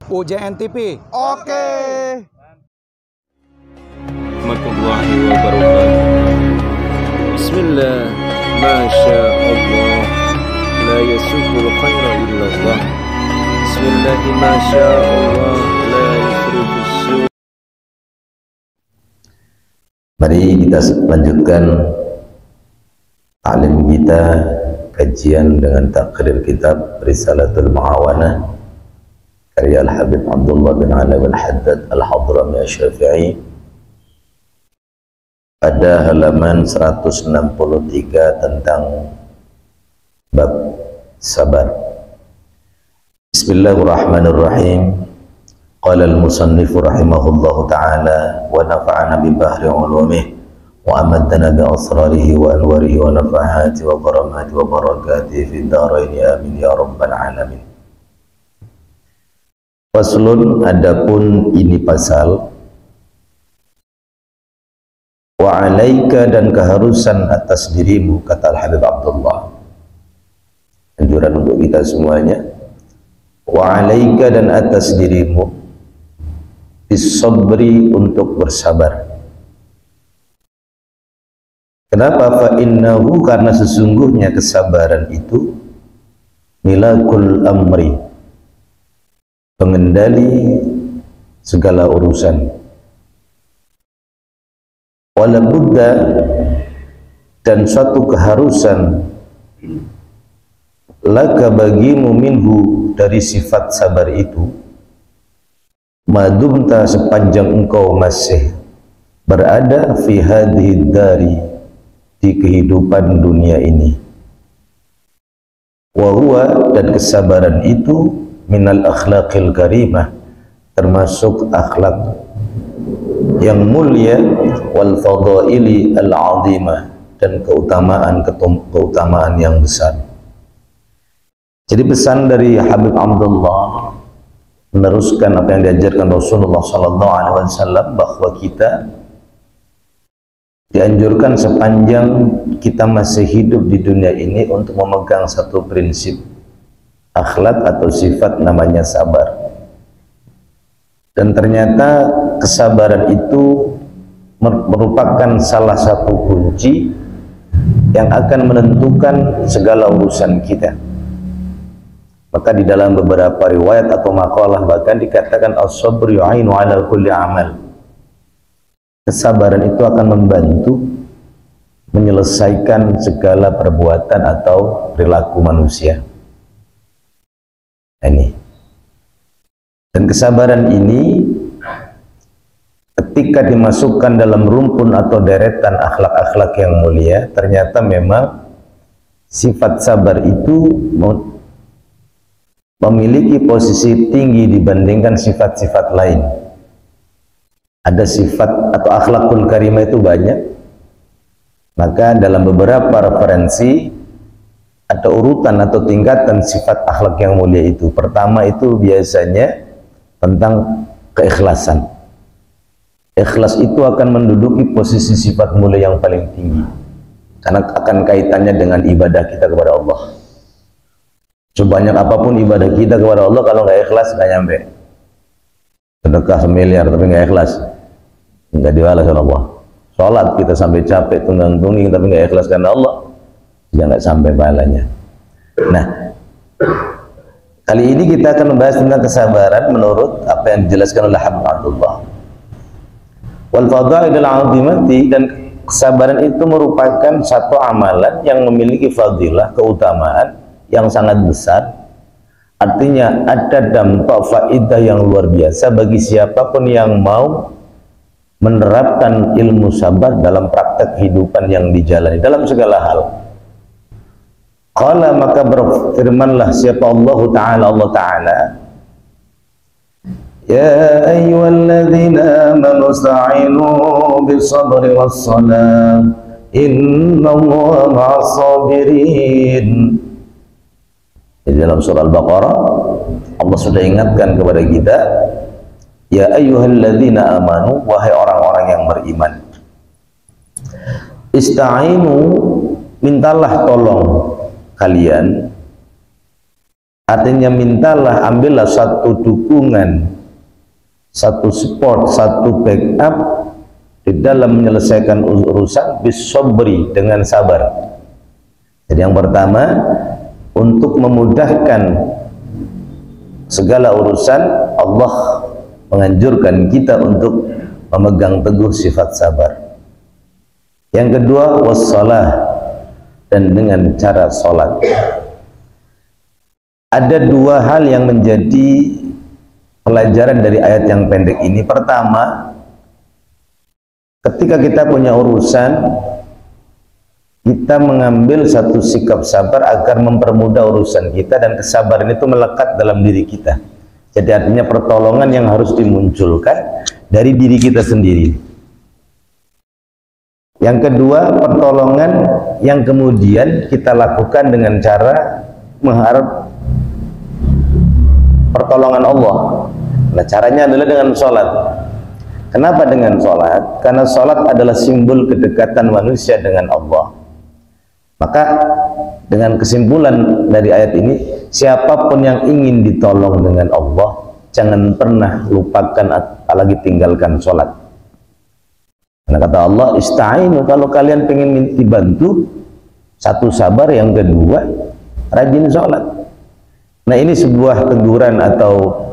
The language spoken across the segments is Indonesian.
UJN TV. Oke. Warahmatullahi wabarakatuh. Bismillah, masya Allah, la yasubul khaira illallah. Bismillah, masya Allah, la yusrifus su'. Mari kita lanjutkan alim kita, kajian dengan takrir kitab Risalatul Mu'awanah karya Al-Habib Abdullah bin Ali Al-Haddad Al-Hadrami Asy-Syafi'i pada halaman 163 tentang bab sabar. Bismillahirrahmanirrahim. Qala al-musannif rahimahullahu ta'ala wa nafa'ana bi bahri ulumih wa amaddana bi asrarihi wa anwarihi wa nafahati wa karamati wa barakatihi fi daraini amin ya rabbal alamin. Faslun, adapun ini pasal, wa alaika, dan keharusan atas dirimu, kata Al-Habib Abdullah, anjuran untuk kita semuanya, wa alaika, dan atas dirimu, bisabri, untuk bersabar. Kenapa? Fa innahu, karena sesungguhnya kesabaran itu milakul amri, pengendali segala urusan. Wala budda, dan suatu keharusan, laka, bagimu, minhu, dari sifat sabar itu, madumta, sepanjang engkau masih berada fi hadhihi dari, di kehidupan dunia ini. Wa huwa, dan kesabaran itu, minal akhlaqil karimah, termasuk akhlak yang mulia, wal fadaili al azimah, dan keutamaan yang besar. Jadi pesan dari Habib Abdullah meneruskan apa yang diajarkan Rasulullah SAW, bahwa kita dianjurkan sepanjang kita masih hidup di dunia ini untuk memegang satu prinsip akhlak atau sifat, namanya sabar. Dan ternyata kesabaran itu merupakan salah satu kunci yang akan menentukan segala urusan kita. Maka di dalam beberapa riwayat atau makalah bahkan dikatakan as-sabru yu'inu 'ala kulli amal. Kesabaran itu akan membantu menyelesaikan segala perbuatan atau perilaku manusia. Ini. Dan kesabaran ini ketika dimasukkan dalam rumpun atau deretan akhlak-akhlak yang mulia, ternyata memang sifat sabar itu memiliki posisi tinggi dibandingkan sifat-sifat lain. Ada sifat atau akhlakul karimah itu banyak, maka dalam beberapa referensi ada urutan atau tingkatan sifat akhlak yang mulia itu. Pertama itu biasanya tentang keikhlasan. Ikhlas itu akan menduduki posisi sifat mulia yang paling tinggi, karena akan kaitannya dengan ibadah kita kepada Allah. Sebanyak apapun ibadah kita kepada Allah, kalau nggak ikhlas nggak nyampe. Sedekah semiliar tapi nggak ikhlas, nggak dibalas oleh Allah. Sholat kita sampai capek tunggang-tunggang tapi nggak ikhlas karena Allah, ya nggak sampai pahalanya. Nah, kali ini kita akan membahas tentang kesabaran menurut apa yang dijelaskan oleh Habib Abdullah. Wal fadailul azimati, dan kesabaran itu merupakan satu amalan yang memiliki fadilah, keutamaan yang sangat besar. Artinya ada dampak faidah yang luar biasa bagi siapapun yang mau menerapkan ilmu sabar dalam praktek kehidupan yang dijalani dalam segala hal. Qala, maka berfirmanlah siapa Allah Ta'ala, ya ayyuhalladzina amanu ista'inu bis-sabri was-salah innallaha ma'as-sabirin. Di dalam surah Al-Baqarah Allah sudah ingatkan kepada kita, ya ayyuhalladzina amanu, wahai orang-orang yang beriman, ista'inu, mintalah tolong kalian Artinya mintalah, ambillah satu dukungan, satu support, satu backup di dalam menyelesaikan urusan bisobri, dengan sabar. Jadi yang pertama, untuk memudahkan segala urusan, Allah menganjurkan kita untuk memegang teguh sifat sabar. Yang kedua, wassalah, dan dengan cara sholat. Ada dua hal yang menjadi pelajaran dari ayat yang pendek ini. Pertama, ketika kita punya urusan, kita mengambil satu sikap sabar agar mempermudah urusan kita, dan kesabaran itu melekat dalam diri kita. Jadi artinya pertolongan yang harus dimunculkan dari diri kita sendiri. Yang kedua, pertolongan yang kemudian kita lakukan dengan cara mengharap pertolongan Allah. Nah, caranya adalah dengan sholat. Kenapa dengan sholat? Karena sholat adalah simbol kedekatan manusia dengan Allah. Maka dengan kesimpulan dari ayat ini, siapapun yang ingin ditolong dengan Allah, jangan pernah lupakan apalagi tinggalkan sholat. Karena kata Allah, ista'inu, kalau kalian ingin dibantu, satu sabar, yang kedua rajin sholat. Nah, ini sebuah teguran atau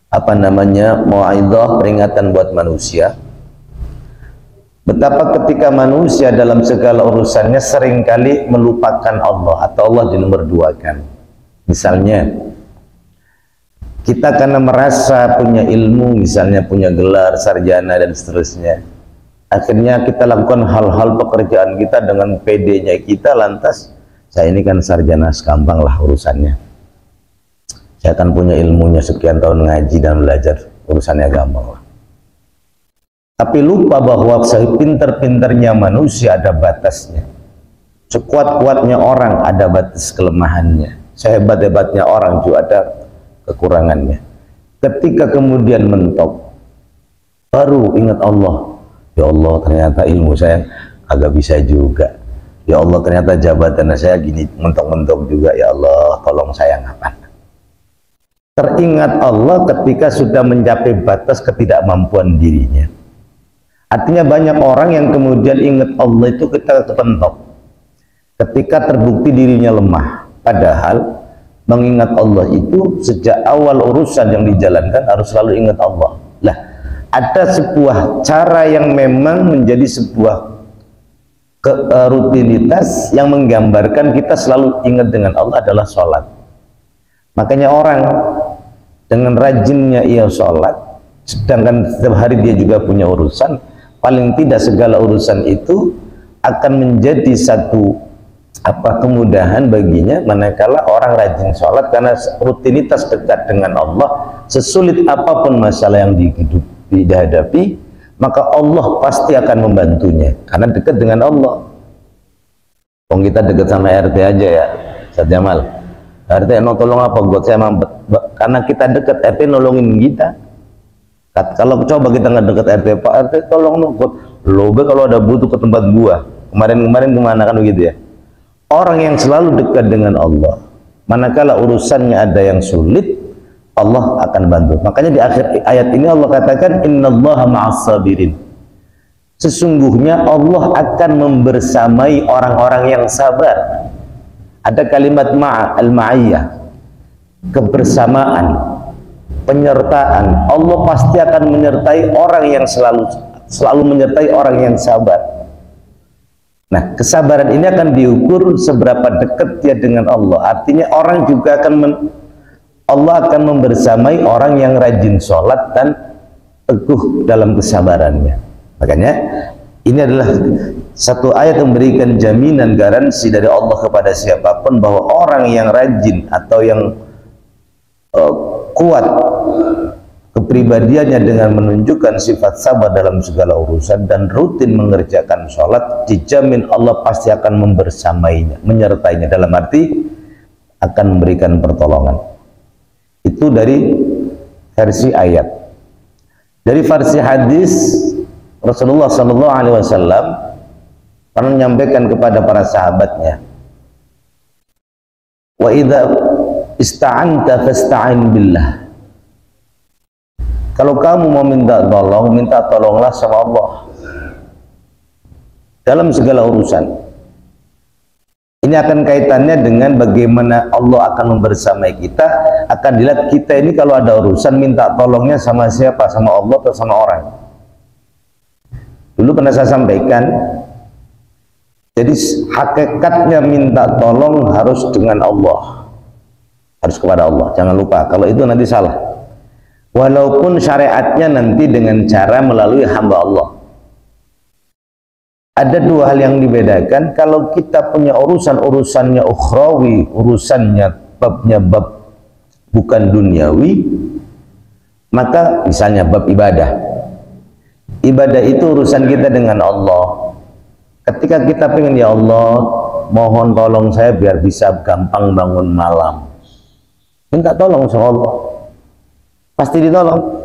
apa namanya, mau'idhah, peringatan buat manusia. Betapa ketika manusia dalam segala urusannya seringkali melupakan Allah atau Allah dinomorduakan. Misalnya, kita karena merasa punya ilmu, misalnya punya gelar sarjana dan seterusnya, akhirnya kita lakukan hal-hal pekerjaan kita dengan PD-nya kita, lantas saya ini kan sarjana, segampang lah urusannya. Saya akan punya ilmunya, sekian tahun ngaji dan belajar, urusannya gampang lah. Tapi lupa bahwa sepinter-pinternya manusia ada batasnya. Sekuat-kuatnya orang ada batas kelemahannya. Sehebat-hebatnya orang juga ada kekurangannya. Ketika kemudian mentok, baru ingat Allah. Ya Allah, ternyata ilmu saya agak bisa juga. Ya Allah, ternyata jabatan saya gini, mentok-mentok juga. Ya Allah, tolong saya ngapain? Teringat Allah ketika sudah mencapai batas ketidakmampuan dirinya. Artinya banyak orang yang kemudian ingat Allah itu ketika kepentok, ketika terbukti dirinya lemah. Padahal mengingat Allah itu sejak awal urusan yang dijalankan harus selalu ingat Allah. Lah, ada sebuah cara yang memang menjadi sebuah rutinitas yang menggambarkan kita selalu ingat dengan Allah adalah sholat. Makanya orang dengan rajinnya ia sholat, sedangkan setiap hari dia juga punya urusan, paling tidak segala urusan itu akan menjadi satu kemudahan baginya manakala orang rajin sholat, karena rutinitas dekat dengan Allah. Sesulit apapun masalah yang dihadapi, maka Allah pasti akan membantunya karena dekat dengan Allah. Kalau kita dekat sama RT aja ya, Ustaz Jamal, RT no tolong apa buat saya mampet, karena kita dekat, RT nolongin kita. Kalau coba kita nggak dekat RT, Pak RT tolong nukut lobe kalau ada butuh ke tempat gua, kemarin kemana, kan begitu ya. Orang yang selalu dekat dengan Allah, manakala urusannya ada yang sulit, Allah akan bantu. Makanya di akhir ayat ini Allah katakan, innallaha ma'as sabirin, sesungguhnya Allah akan membersamai orang-orang yang sabar. Ada kalimat al-ma'iyah, kebersamaan, penyertaan. Allah pasti akan menyertai orang yang selalu menyertai orang yang sabar. Nah, kesabaran ini akan diukur seberapa dekat dia dengan Allah. Artinya orang juga Allah akan membersamai orang yang rajin sholat dan teguh dalam kesabarannya. Makanya ini adalah satu ayat yang memberikan jaminan garansi dari Allah kepada siapapun bahwa orang yang rajin atau yang kuat kepribadiannya dengan menunjukkan sifat sabar dalam segala urusan dan rutin mengerjakan sholat, dijamin Allah pasti akan membersamainya, menyertainya, dalam arti akan memberikan pertolongan. Itu dari versi ayat. Dari versi hadis, Rasulullah SAW pernah menyampaikan kepada para sahabatnya, wa idza ista'anta fasta'in billah. Kalau kamu mau minta tolonglah sama Allah dalam segala urusan. Ini akan kaitannya dengan bagaimana Allah akan membersamai kita. Akan dilihat kita ini kalau ada urusan minta tolongnya sama siapa, sama Allah atau sama orang. Dulu pernah saya sampaikan, jadi hakikatnya minta tolong harus dengan Allah, harus kepada Allah. Jangan lupa, kalau itu nanti salah. Walaupun syariatnya nanti dengan cara melalui hamba Allah. Ada dua hal yang dibedakan. Kalau kita punya urusannya ukhrawi, urusannya babnya bab bukan duniawi, maka misalnya bab ibadah. Ibadah itu urusan kita dengan Allah. Ketika kita pengen, ya Allah, mohon tolong saya biar bisa gampang bangun malam. Minta tolong sama Allah. Pasti ditolong.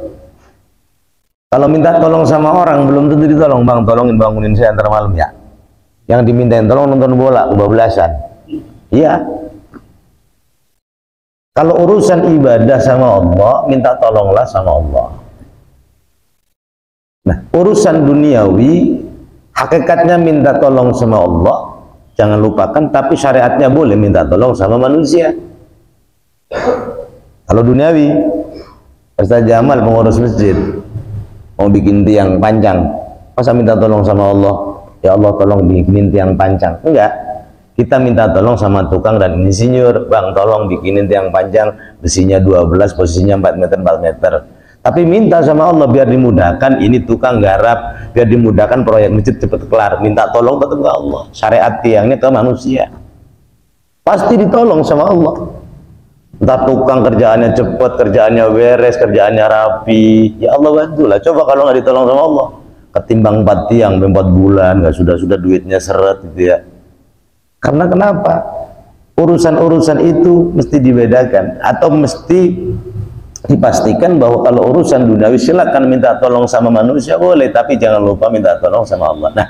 Kalau minta tolong sama orang belum tentu ditolong. Bang, tolongin bangunin saya antar malam ya. Yang dimintain tolong nonton bola kebablasan. Iya. Kalau urusan ibadah sama Allah, minta tolonglah sama Allah. Nah, urusan duniawi hakikatnya minta tolong sama Allah, jangan lupakan, tapi syariatnya boleh minta tolong sama manusia. Kalau duniawi, Ustaz Jamal pengurus masjid mau bikin tiang panjang, masa minta tolong sama Allah, ya Allah tolong bikinin tiang panjang? Enggak, kita minta tolong sama tukang dan insinyur, bang tolong bikinin tiang panjang, besinya 12, posisinya 4 meter 4 meter. Tapi minta sama Allah biar dimudahkan, ini tukang garap, biar dimudahkan proyek masjid cepat kelar. Minta tolong tetap ke Allah. Syariat tiangnya ke manusia, pasti ditolong sama Allah. Entah tukang kerjaannya cepat, kerjaannya beres, kerjaannya rapi, ya Allah bantulah. Coba kalau nggak ditolong sama Allah, ketimbang 4 tiang 4 bulan, nggak sudah duitnya seret gitu ya. Karena kenapa? Urusan-urusan itu mesti dibedakan, atau mesti dipastikan bahwa kalau urusan duniawi silakan minta tolong sama manusia boleh, tapi jangan lupa minta tolong sama Allah. Nah,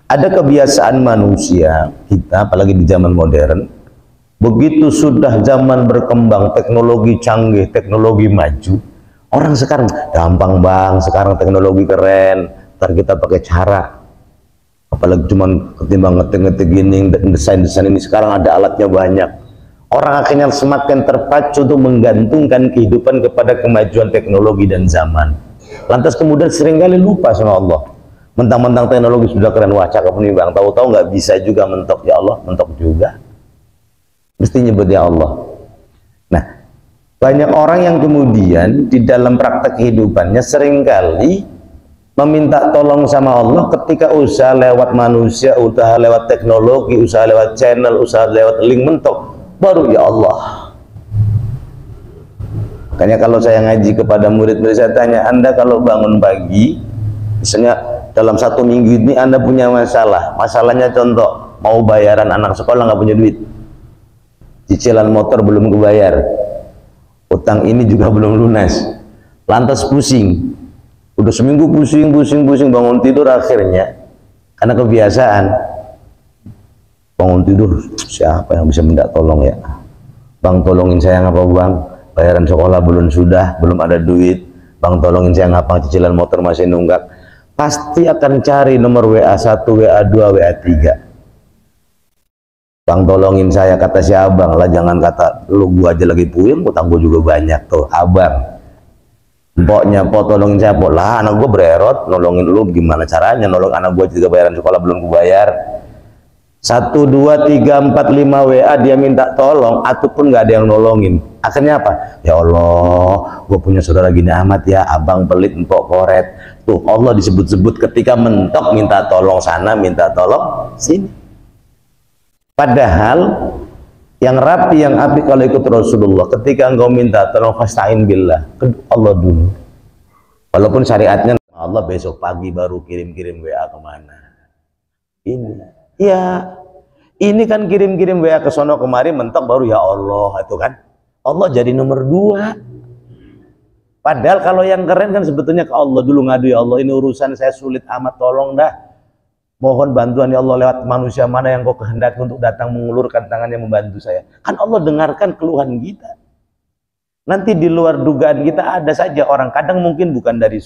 ada kebiasaan manusia kita, apalagi di zaman modern, begitu sudah zaman berkembang, teknologi canggih, teknologi maju, orang sekarang gampang bang, sekarang teknologi keren, ntar kita pakai cara, apalagi cuman ketimbang ngetik-ngetik gini, desain-desain ini, sekarang ada alatnya banyak. Orang akhirnya semakin terpacu untuk menggantungkan kehidupan kepada kemajuan teknologi dan zaman. Lantas kemudian seringkali lupa sama Allah. Mentang-mentang teknologi sudah keren, wah cakep nih bang, tahu-tahu nggak bisa juga mentok, ya Allah mentok juga. Mesti nyebut ya Allah. Nah, banyak orang yang kemudian di dalam praktek kehidupannya seringkali meminta tolong sama Allah ketika usaha lewat manusia, usaha lewat teknologi, usaha lewat channel, usaha lewat link mentok, baru ya Allah. Makanya kalau saya ngaji kepada murid-murid, saya tanya, Anda kalau bangun pagi, misalnya dalam 1 minggu ini Anda punya masalah, masalahnya contoh mau bayaran anak sekolah nggak punya duit, cicilan motor belum kebayar, utang ini juga belum lunas, lantas pusing, udah seminggu pusing bangun tidur, akhirnya karena kebiasaan bangun tidur, siapa yang bisa minta tolong ya bang, tolongin saya ngapa bang, bayaran sekolah belum ada duit bang, tolongin saya ngapa, cicilan motor masih nunggak. Pasti akan cari nomor WA 1, WA 2, WA 3. Bang tolongin saya, kata si abang lah, jangan kata lu, gua aja lagi puyeng, utang gua juga banyak tuh abang. Pokoknya po tolongin saya, po lah anak gua bererot, nolongin lu gimana caranya, nolong anak gua juga bayaran sekolah belum kubayar. 1, 2, 3, 4, 5 WA dia minta tolong, ataupun nggak ada yang nolongin. Akhirnya apa? Ya Allah, gua punya saudara gini amat ya, abang pelit, empok koret. Tuh Allah disebut-sebut ketika mentok minta tolong sana, minta tolong sini. Padahal yang rapi, yang api kalau ikut Rasulullah, ketika engkau minta tolong fasta'in billah, ke Allah dulu. Walaupun syariatnya Allah besok pagi baru kirim-kirim WA kemana. Ini, ya, ini kan kirim-kirim WA ke sono kemari, mentok baru ya Allah, itu kan. Allah jadi nomor 2. Padahal kalau yang keren kan sebetulnya ke Allah dulu, ngadu, ya Allah ini urusan saya sulit amat, tolong dah. Mohon bantuan ya Allah, lewat manusia mana yang kau kehendaki untuk datang mengulurkan tangannya membantu saya. Kan Allah dengarkan keluhan kita. Nanti di luar dugaan kita ada saja orang, kadang mungkin bukan dari